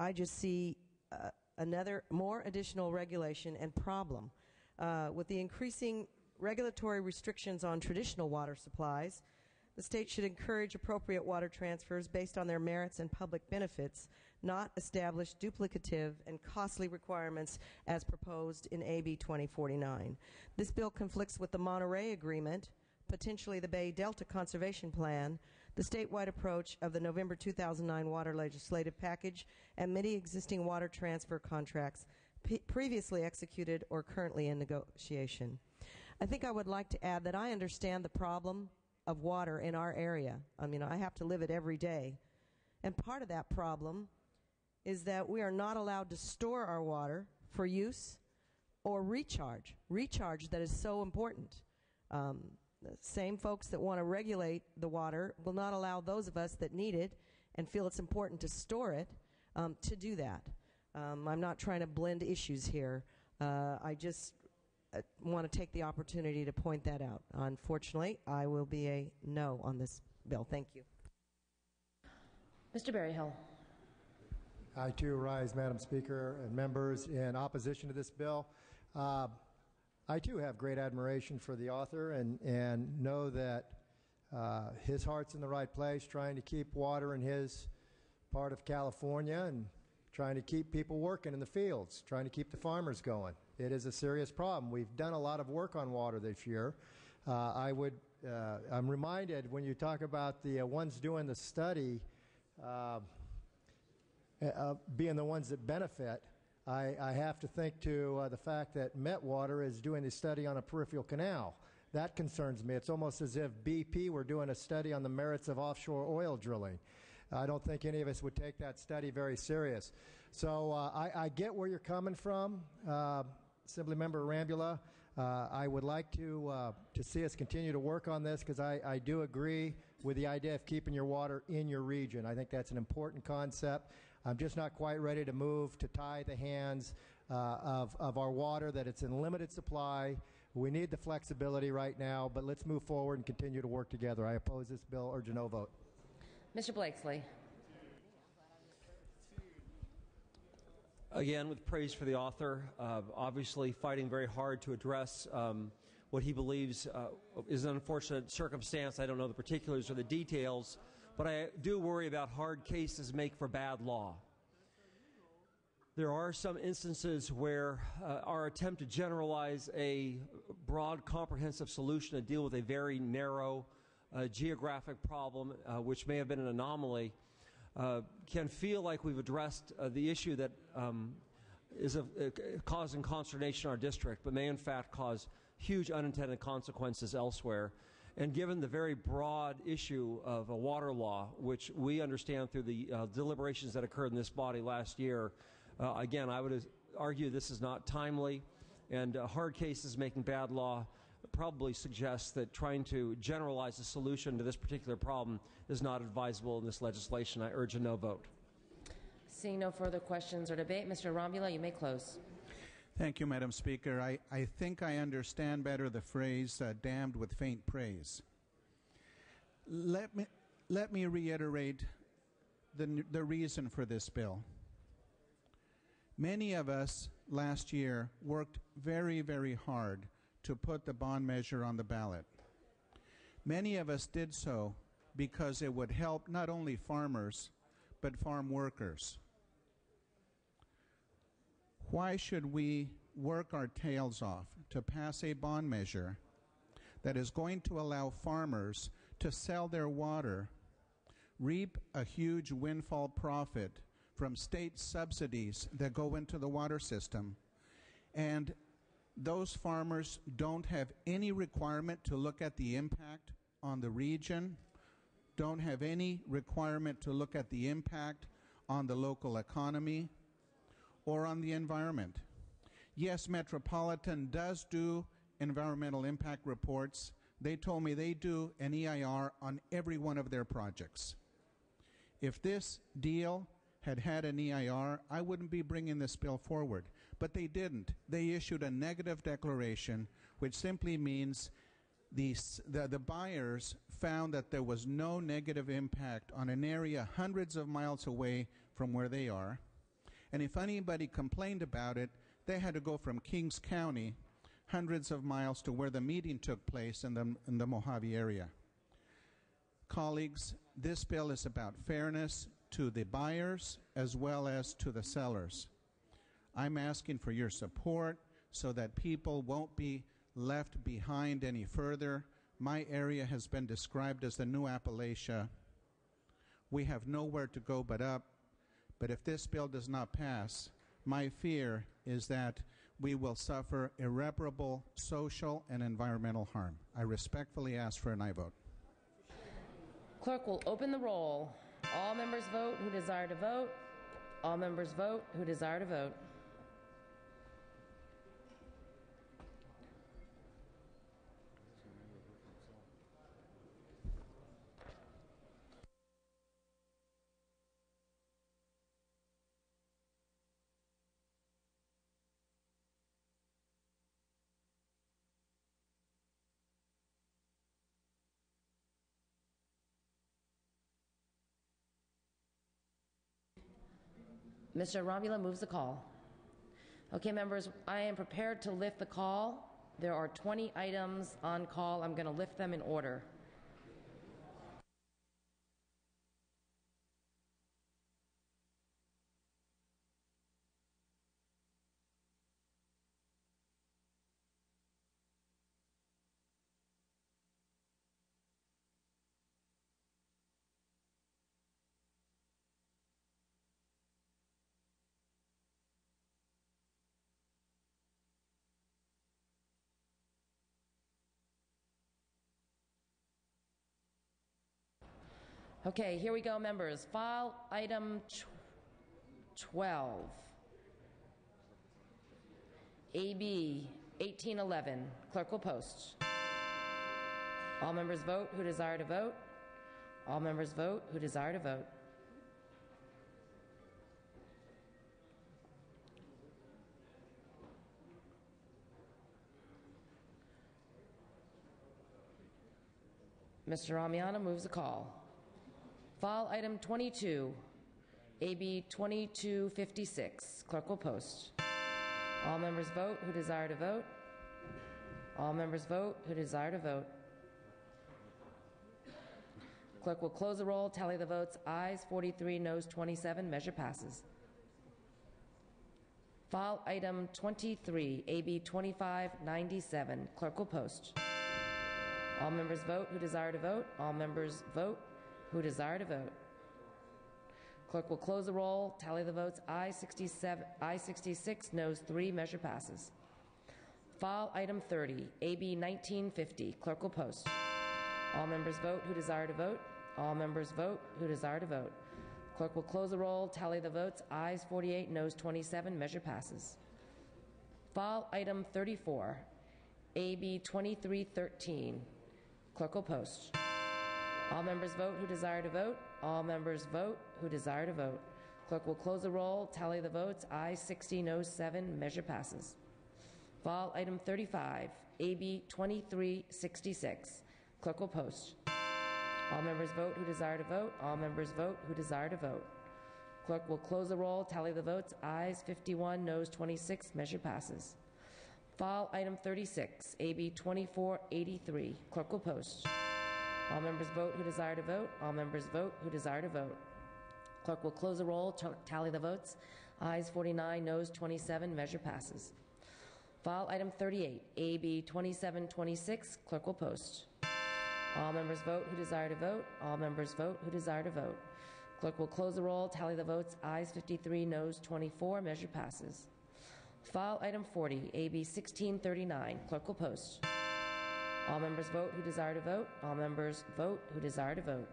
I just see more additional regulation and problem. With the increasing regulatory restrictions on traditional water supplies, the state should encourage appropriate water transfers based on their merits and public benefits, not establish duplicative and costly requirements as proposed in AB 2049. This bill conflicts with the Monterey Agreement, potentially the Bay Delta Conservation Plan, the statewide approach of the November 2009 Water Legislative Package, and many existing water transfer contracts previously executed or currently in negotiation. I think I would like to add that I understand the problem of water in our area. I mean, I have to live it every day. And part of that problem is that we are not allowed to store our water for use or recharge. Recharge that is so important. The same folks that want to regulate the water will not allow those of us that need it and feel it's important to store it to do that. I'm not trying to blend issues here. I just want to take the opportunity to point that out. Unfortunately, I will be a no on this bill. Thank you. Mr. Berryhill. I too rise, Madam Speaker and members, in opposition to this bill. I too have great admiration for the author and know that his heart's in the right place, trying to keep water in his part of California and trying to keep people working in the fields, trying to keep the farmers going. It is a serious problem. We've done a lot of work on water this year. I'm reminded when you talk about the ones doing the study being the ones that benefit, I have to think to the fact that Metwater is doing a study on a peripheral canal. That concerns me. It's almost as if BP were doing a study on the merits of offshore oil drilling. I don't think any of us would take that study very serious. So I get where you're coming from, Assemblymember Rambula. I would like to see us continue to work on this because I do agree with the idea of keeping your water in your region. I think that's an important concept. I'm just not quite ready to move to tie the hands of our water, that it's in limited supply. We need the flexibility right now, but let's move forward and continue to work together. I oppose this bill. Urge a no vote. Mr. Blakesley. Again, with praise for the author, obviously fighting very hard to address what he believes is an unfortunate circumstance. I don't know the particulars or the details, but I do worry about hard cases make for bad law. There are some instances where our attempt to generalize a broad, comprehensive solution to deal with a very narrow geographic problem, which may have been an anomaly, can feel like we've addressed the issue that is causing consternation in our district, but may in fact cause huge unintended consequences elsewhere. And given the very broad issue of a water law, which we understand through the deliberations that occurred in this body last year, again, I would argue this is not timely, and hard cases making bad law probably suggests that trying to generalize a solution to this particular problem is not advisable in this legislation. I urge a no vote. Seeing no further questions or debate, Mr. Rambula, you may close. Thank you, Madam Speaker. I think I understand better the phrase damned with faint praise. Let me reiterate the reason for this bill. Many of us last year worked very, very hard to put the bond measure on the ballot. Many of us did so because it would help not only farmers, but farm workers. Why should we work our tails off to pass a bond measure that is going to allow farmers to sell their water, reap a huge windfall profit from state subsidies that go into the water system, and those farmers don't have any requirement to look at the impact on the region, don't have any requirement to look at the impact on the local economy or on the environment? Yes, Metropolitan does do environmental impact reports. They told me they do an EIR on every one of their projects. If this deal had had an EIR, I wouldn't be bringing this bill forward. But they didn't. They issued a negative declaration, which simply means the buyers found that there was no negative impact on an area hundreds of miles away from where they are. And if anybody complained about it, they had to go from Kings County hundreds of miles to where the meeting took place in the Mojave area. Colleagues, this bill is about fairness to the buyers as well as to the sellers. I'm asking for your support so that people won't be left behind any further. My area has been described as the new Appalachia. We have nowhere to go but up. But if this bill does not pass, my fear is that we will suffer irreparable social and environmental harm. I respectfully ask for an aye vote. Clerk will open the roll. All members vote who desire to vote. All members vote who desire to vote. Mr. Romula moves the call. Okay, members, I am prepared to lift the call. There are 20 items on call. I'm going to lift them in order. Okay, here we go, members. File item 12, AB 1811. Clerk will post. All members vote who desire to vote. All members vote who desire to vote. Mr. Ramiano moves the call. File item 22, AB 2256. Clerk will post. All members vote who desire to vote. All members vote who desire to vote. Clerk will close the roll, tally the votes. Ayes 43, noes 27. Measure passes. File item 23, AB 2597. Clerk will post. All members vote who desire to vote. All members vote who desire to vote. Clerk will close the roll, tally the votes. Ayes 66, noes 3. Measure passes. File item 30, AB 1950. Clerk will post. All members vote who desire to vote. All members vote who desire to vote. Clerk will close the roll, tally the votes. Ayes 48, noes 27. Measure passes. File item 34, AB 2313. Clerk will post. All members vote who desire to vote. All members vote who desire to vote. Clerk will close the roll, tally the votes. Ayes 60, noes 7. Measure passes. File item 35, AB 2366. Clerk will post. All members vote who desire to vote. All members vote who desire to vote. Clerk will close the roll, tally the votes. Ayes 51, noes 26. Measure passes. File item 36, AB 2483. Clerk will post. All members vote who desire to vote. All members vote who desire to vote. Clerk will close the roll, tally the votes. Ayes 49, noes 27. Measure passes. File item 38, AB 2726. Clerk will post. All members vote who desire to vote. All members vote who desire to vote. Clerk will close the roll, tally the votes. Ayes 53, noes 24. Measure passes. File item 40, AB 1639. Clerk will post. All members vote who desire to vote. All members vote who desire to vote.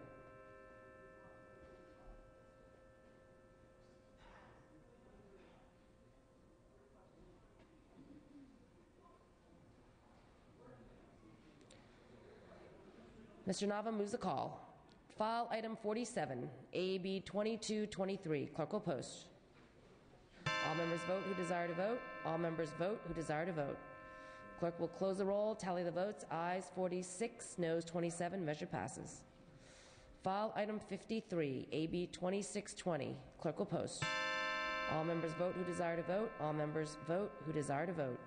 Mr. Nava moves the call. File item 47, AB 2223. Clerk will post. All members vote who desire to vote. All members vote who desire to vote. Clerk will close the roll, tally the votes. Ayes 46, noes 27. Measure passes. File item 53, AB 2620. Clerk will post. All members vote who desire to vote. All members vote who desire to vote.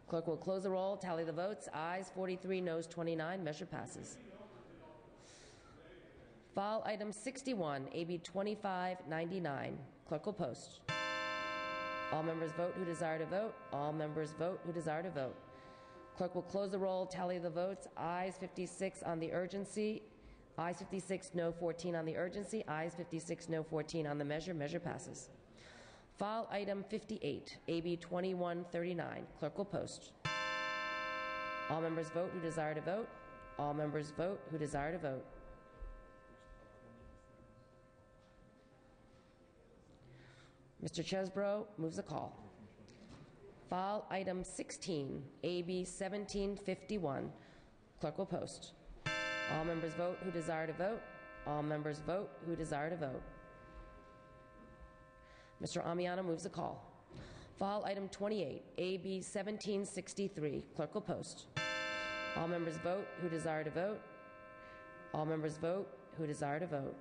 Clerk will close the roll, tally the votes. Ayes 43, noes 29. Measure passes. File item 61, AB 2599. Clerk will post. All members vote who desire to vote. All members vote who desire to vote. Clerk will close the roll, tally the votes. Ayes 56 on the urgency. Ayes 56, no 14 on the urgency. Ayes 56, no 14 on the measure. Measure passes. File item 58, AB 2139. Clerk will post. All members vote who desire to vote. All members vote who desire to vote. Mr. Chesbro moves a call. File item 16, AB 1751. Clerk will post. All members vote who desire to vote. All members vote who desire to vote. Mr. Amiano moves a call. File item 28, AB 1763. Clerk will post. All members vote who desire to vote. All members vote who desire to vote.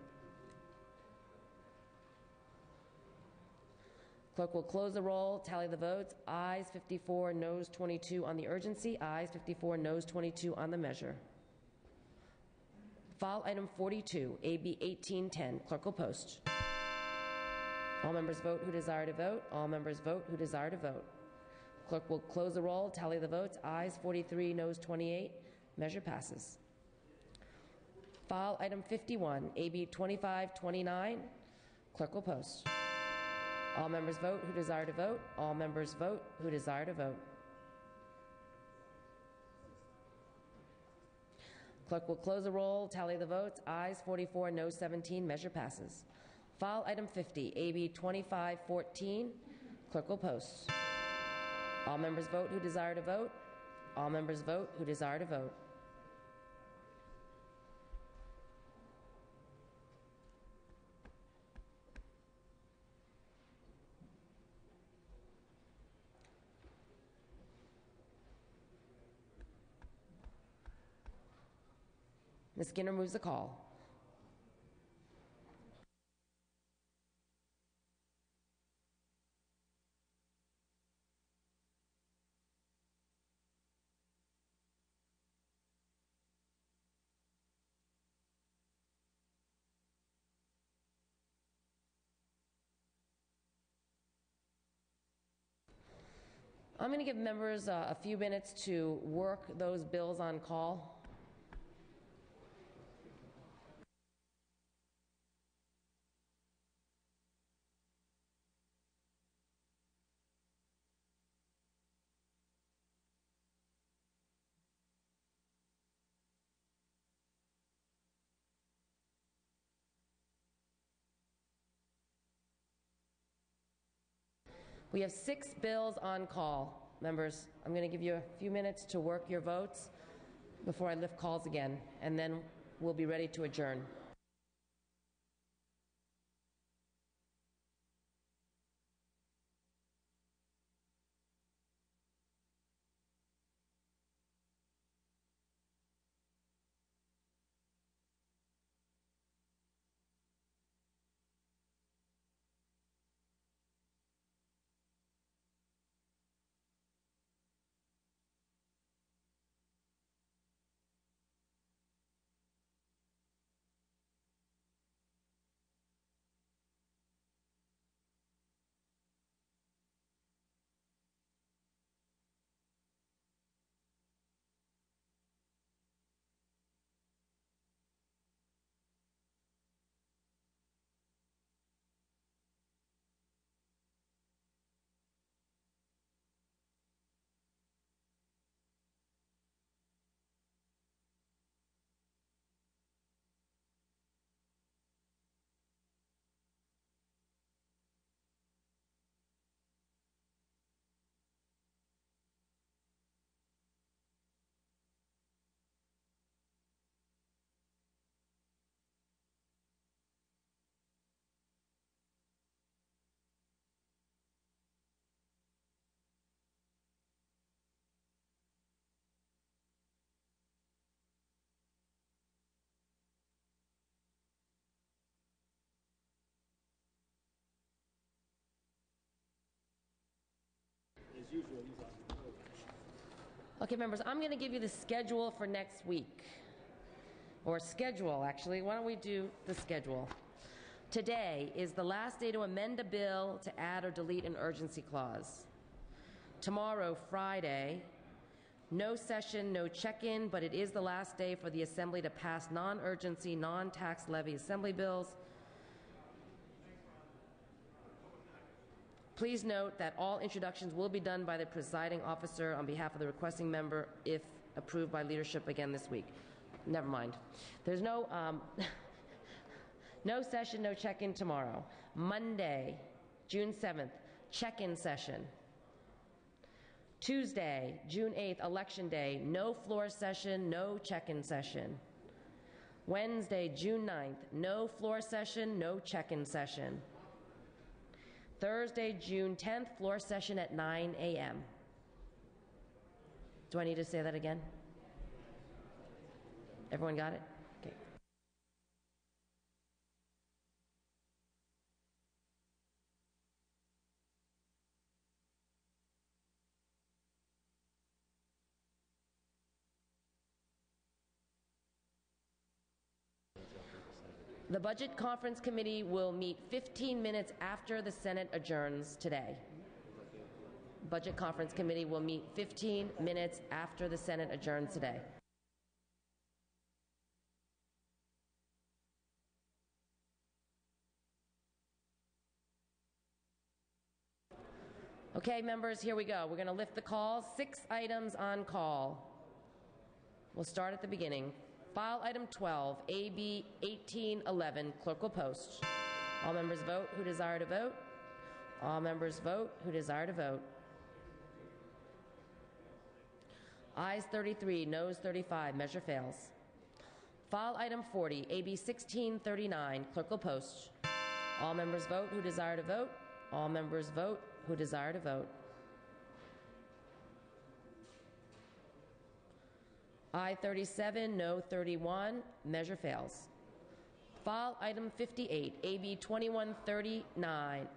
Clerk will close the roll, tally the votes. Ayes 54, noes 22 on the urgency. Ayes 54, noes 22 on the measure. File item 42, AB 1810. Clerk will post. All members vote who desire to vote. All members vote who desire to vote. Clerk will close the roll, tally the votes. Ayes 43, noes 28. Measure passes. File item 51, AB 2529. Clerk will post. All members vote who desire to vote. All members vote who desire to vote. Clerk will close the roll, tally the votes. Ayes 44, noes 17. Measure passes. File item 50, AB 2514. Clerk will post. All members vote who desire to vote. All members vote who desire to vote. Ms. Skinner moves the call. I'm going to give members a few minutes to work those bills on call. We have 6 bills on call. Members, I'm going to give you a few minutes to work your votes before I lift calls again, and then we'll be ready to adjourn. Okay, members, I'm going to give you the schedule for next week. Or schedule, actually. Why don't we do the schedule? Today is the last day to amend a bill to add or delete an urgency clause. Tomorrow, Friday, no session, no check-in, but it is the last day for the Assembly to pass non-urgency, non-tax levy Assembly bills. Please note that all introductions will be done by the presiding officer on behalf of the requesting member if approved by leadership again this week. Never mind. There's no, no session, no check-in tomorrow. Monday, June 7th, check-in session. Tuesday, June 8th, Election Day, no floor session, no check-in session. Wednesday, June 9th, no floor session, no check-in session. Thursday, June 10th, floor session at 9 a.m. Do I need to say that again? Everyone got it? Okay. The Budget Conference Committee will meet 15 minutes after the Senate adjourns today. Budget Conference Committee will meet 15 minutes after the Senate adjourns today. Okay, members, here we go. We're going to lift the call. 6 items on call. We'll start at the beginning. File item 12, AB 1811, clerk will post. All members vote who desire to vote. All members vote who desire to vote. Ayes 33, noes 35, measure fails. File item 40, AB 1639, clerk will post. All members vote who desire to vote. All members vote who desire to vote. Aye 37, no 31, measure fails. File item 58, AB 2139.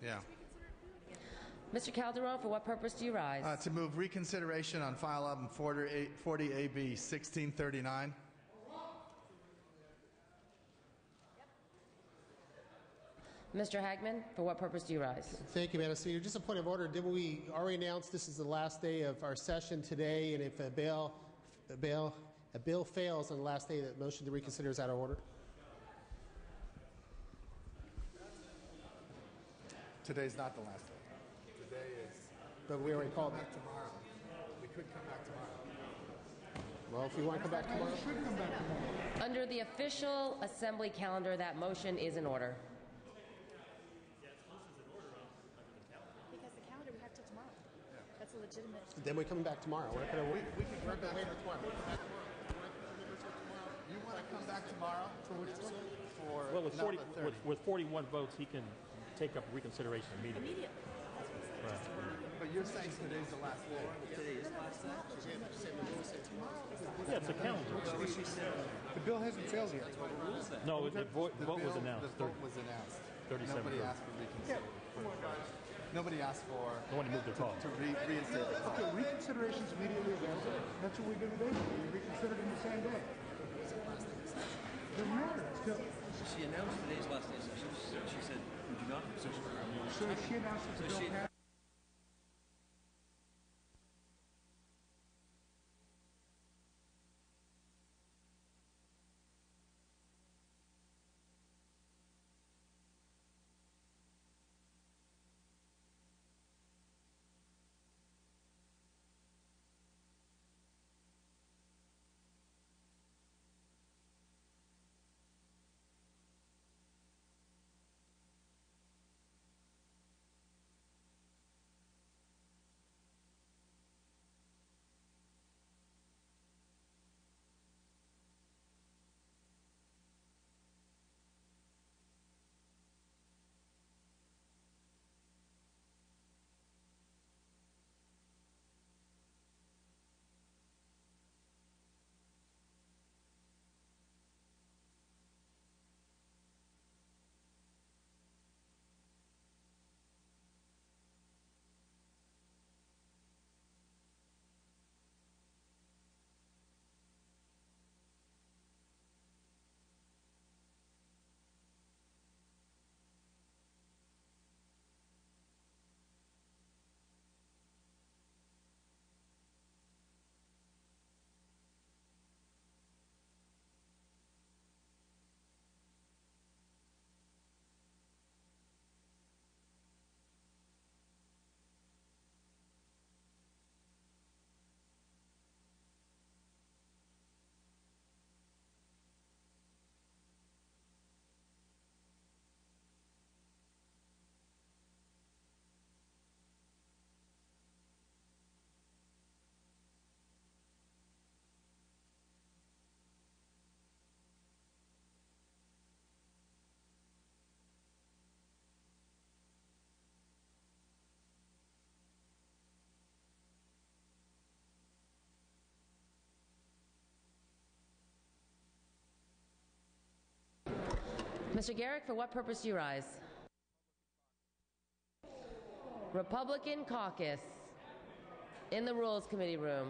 Yeah. Mr. Calderon, for what purpose do you rise? To move reconsideration on file item 40 AB 1639. Mr. Hagman, for what purpose do you rise? Thank you, Madam Speaker. Just a point of order. Didn't we already announce this is the last day of our session today, and if a bill fails on the last day, that motion to reconsider is out of order? Today's not the last day. Today is. But we already called it. Tomorrow. We could come back tomorrow. Well, if we want to come back tomorrow. Under the official Assembly calendar, that motion is in order. Because the calendar we have till tomorrow. That's a legitimate. Then we're coming back tomorrow. We're not going to wait. We can come back later tomorrow. You want to come back tomorrow? For which one? For Well, with, 40, not the 30. with 41 votes, he can take up reconsideration immediately. Right. But you're saying today's the last day. Yeah, it's a calendar. The bill hasn't failed yet. No, the vote was announced. The vote was announced. 37 Nobody votes. asked for reconsideration. Nobody asked for No one moved their call. to reinstate the call. Okay, reconsideration's immediately available. That's what we're going to do. We reconsidered in the same day. Doesn't matter. Still, She announced today's last day session. She said, "Would you not?" So she announced that the bill passed. Mr. Garrick, for what purpose do you rise? Republican caucus in the Rules Committee room.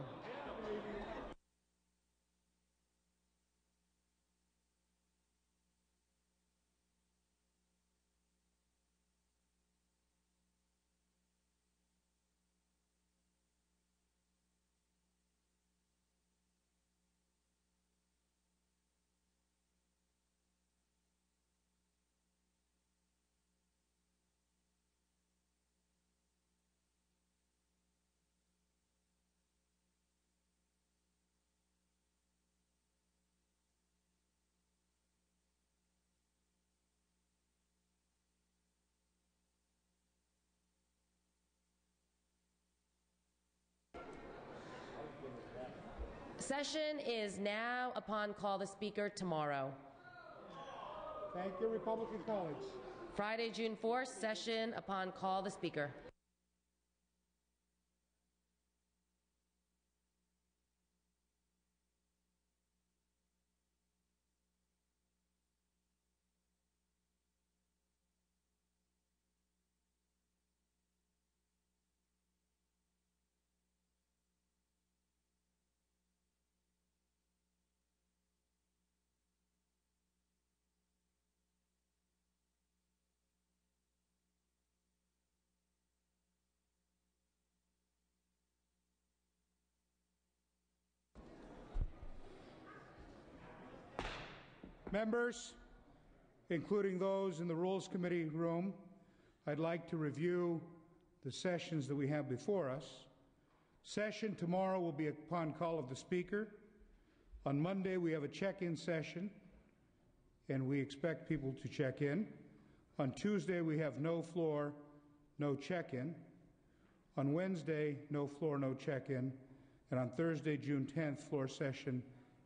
Session is now upon call the speaker tomorrow. Thank you, Republican colleagues. Friday, June 4th, session upon call the speaker. Members, including those in the Rules Committee room, I'd like to review the sessions that we have before us. Session tomorrow will be upon call of the Speaker. On Monday, we have a check-in session, and we expect people to check in. On Tuesday, we have no floor, no check-in. On Wednesday, no floor, no check-in. And on Thursday, June 10th, floor session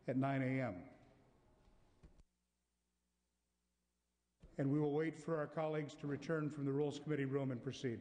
at 9 a.m. And we will wait for our colleagues to return from the Rules Committee room and proceed.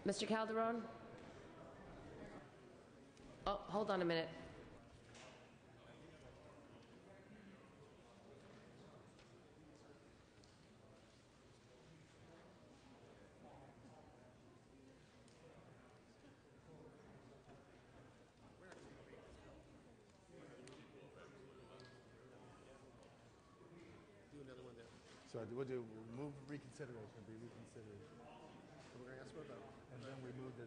Mr. Calderon? Oh, hold on a minute. So we'll do move reconsideration, be reconsideration. So we're going to ask for a vote, and then we move the.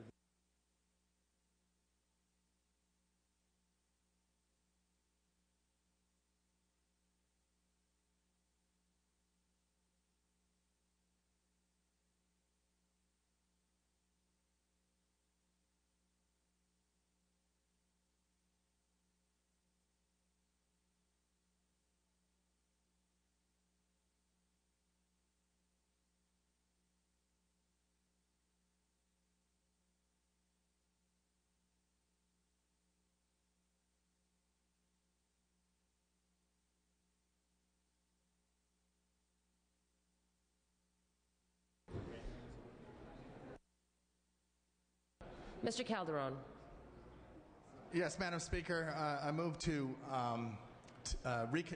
Mr. Calderon? Yes, Madam Speaker, I move to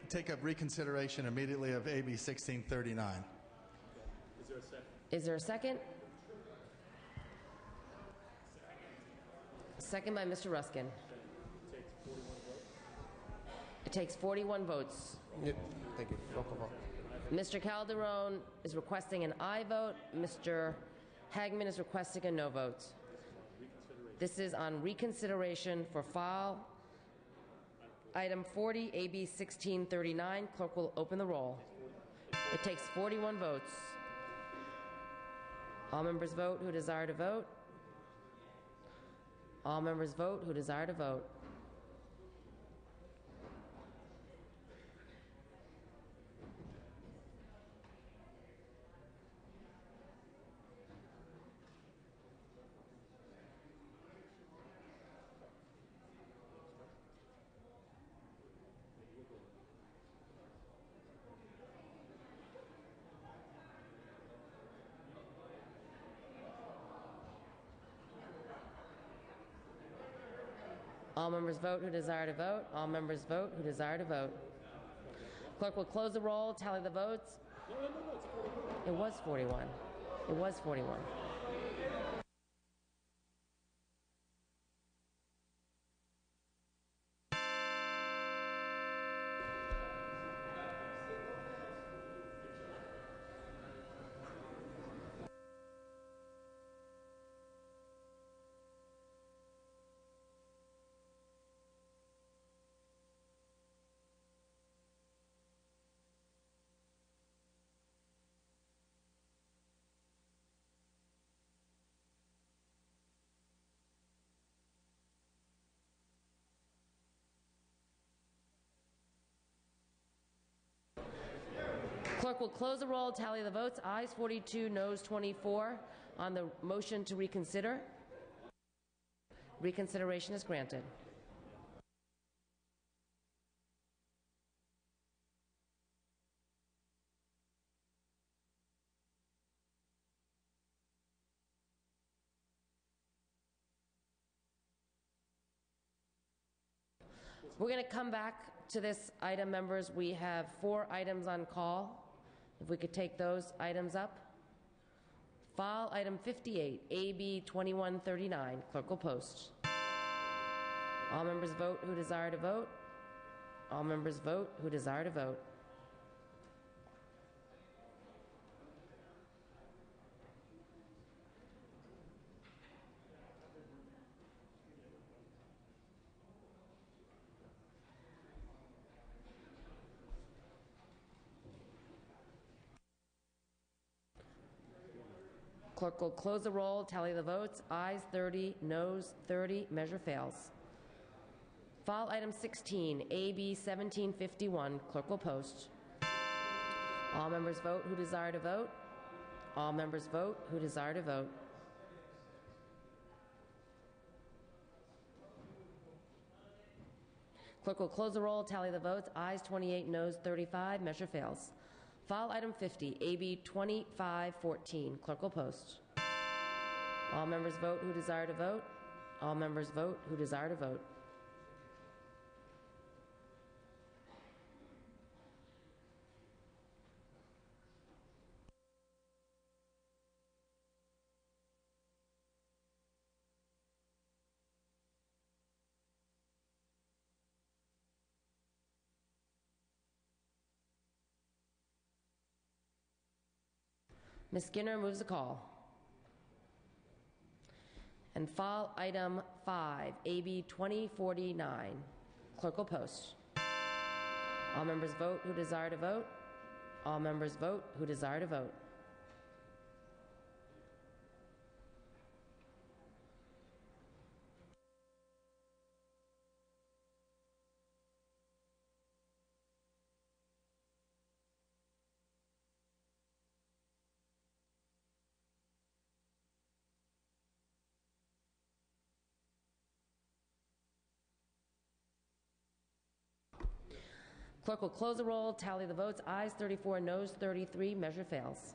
take up reconsideration immediately of AB 1639. Is there a second? Is there a second? Second by Mr. Ruskin. It takes 41 votes. Yep. Thank you. Roll call vote. Mr. Calderon is requesting an aye vote. Mr. Hagman is requesting a no vote. This is on reconsideration for file item 40, AB 1639. Clerk will open the roll. It takes 41 votes. All members vote who desire to vote. All members vote who desire to vote. All members vote who desire to vote. All members vote who desire to vote. Clerk will close the roll, tally the votes. It was 41. It was 41. Clerk will close the roll, tally the votes. Ayes 42, noes 24 on the motion to reconsider. Reconsideration is granted. We're going to come back to this item, members. We have 4 items on call. If we could take those items up. File item 58, AB 2139. Clerk will post. All members vote who desire to vote. All members vote who desire to vote. Clerk will close the roll, tally the votes. Ayes 30, noes 30. Measure fails. File item 16, AB 1751. Clerk will post. All members vote who desire to vote. All members vote who desire to vote. Clerk will close the roll, tally the votes. Ayes 28, noes 35. Measure fails. File item 50, AB 2514. Clerk will post. All members vote who desire to vote. All members vote who desire to vote. Ms. Skinner moves the call. And file item 5, AB 2049. Clerk will post. All members vote who desire to vote. All members vote who desire to vote. Clerk will close the roll, tally the votes. Ayes 34, noes 33. Measure fails.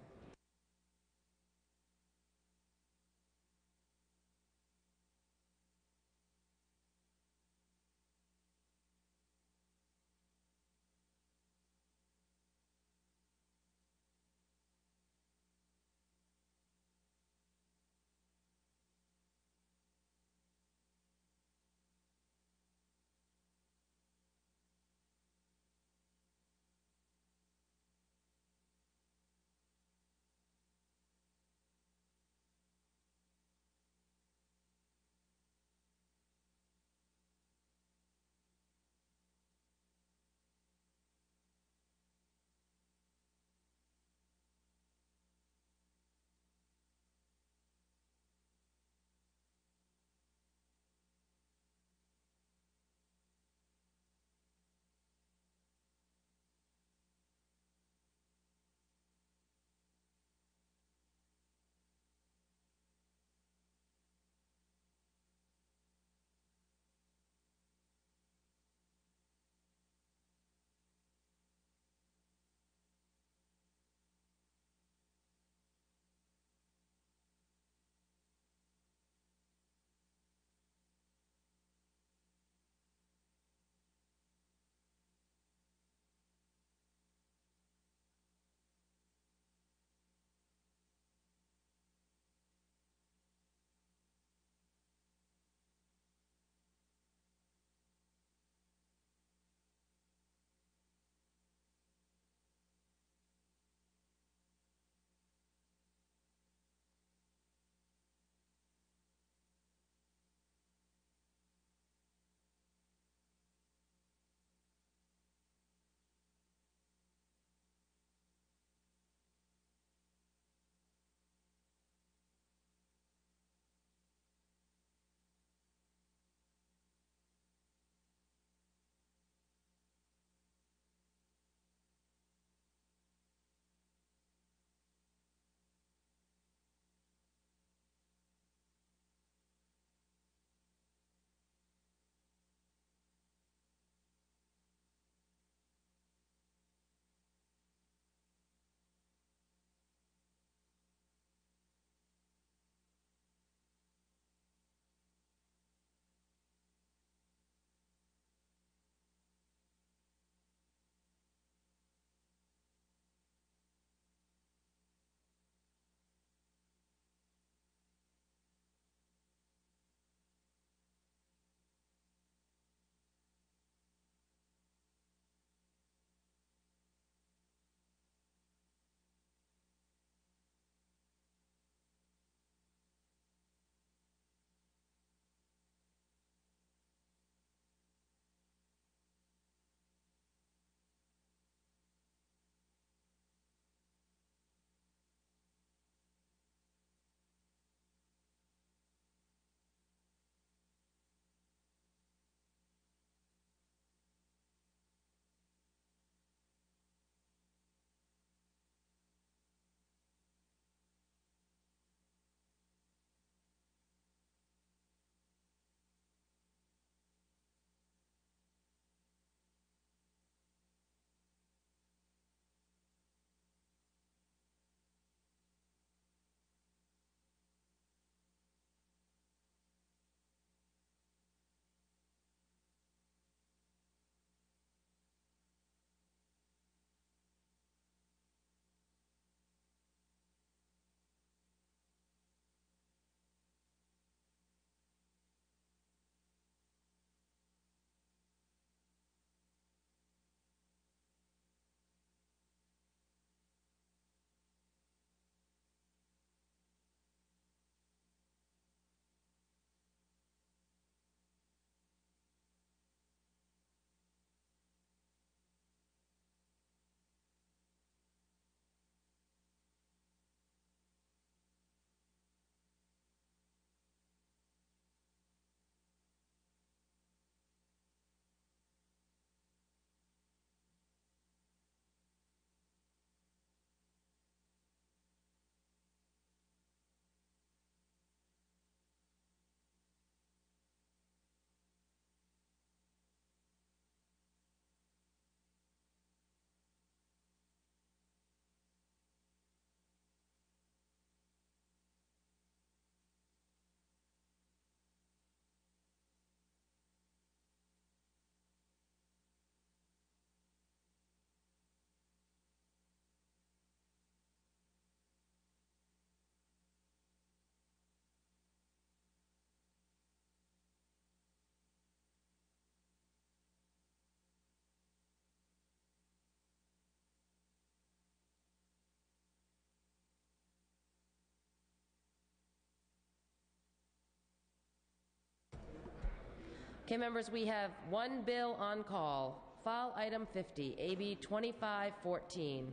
Okay, members, we have one bill on call. File item 50, AB 2514.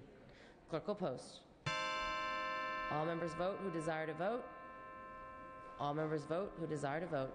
Clerk will post. All members vote who desire to vote. All members vote who desire to vote.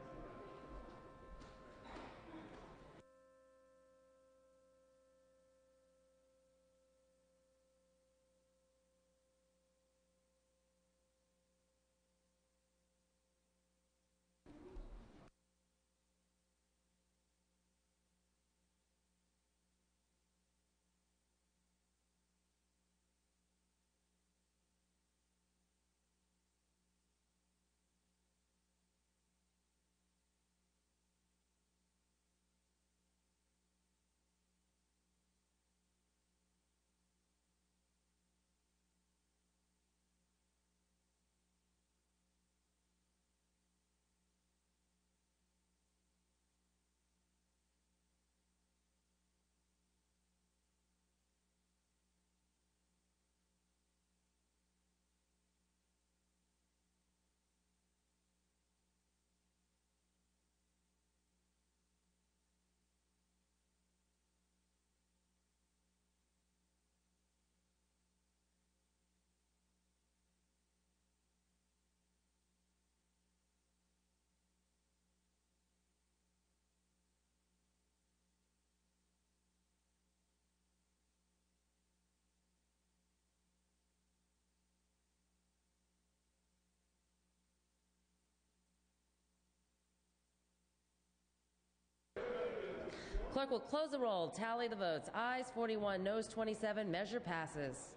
Clerk will close the roll, tally the votes. Ayes 41, noes 27. Measure passes.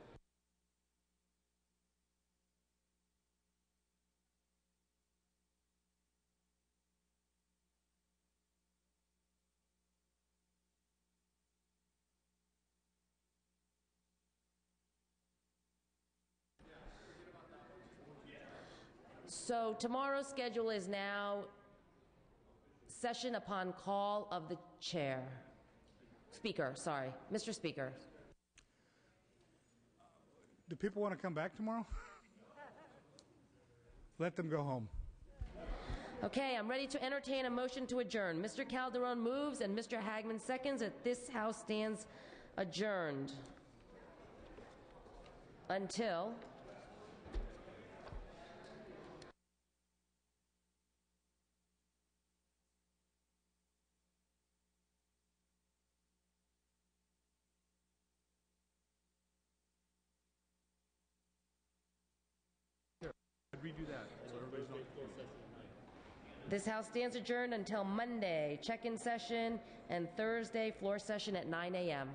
So tomorrow's schedule is now session upon call of the chair. Speaker, sorry. Mr. Speaker. Do people want to come back tomorrow? Let them go home. Okay, I'm ready to entertain a motion to adjourn. Mr. Calderon moves and Mr. Hagman seconds that this House stands adjourned until Redo that so everybody's on. this House stands adjourned until Monday, check-in session, and Thursday, floor session at 9 a.m.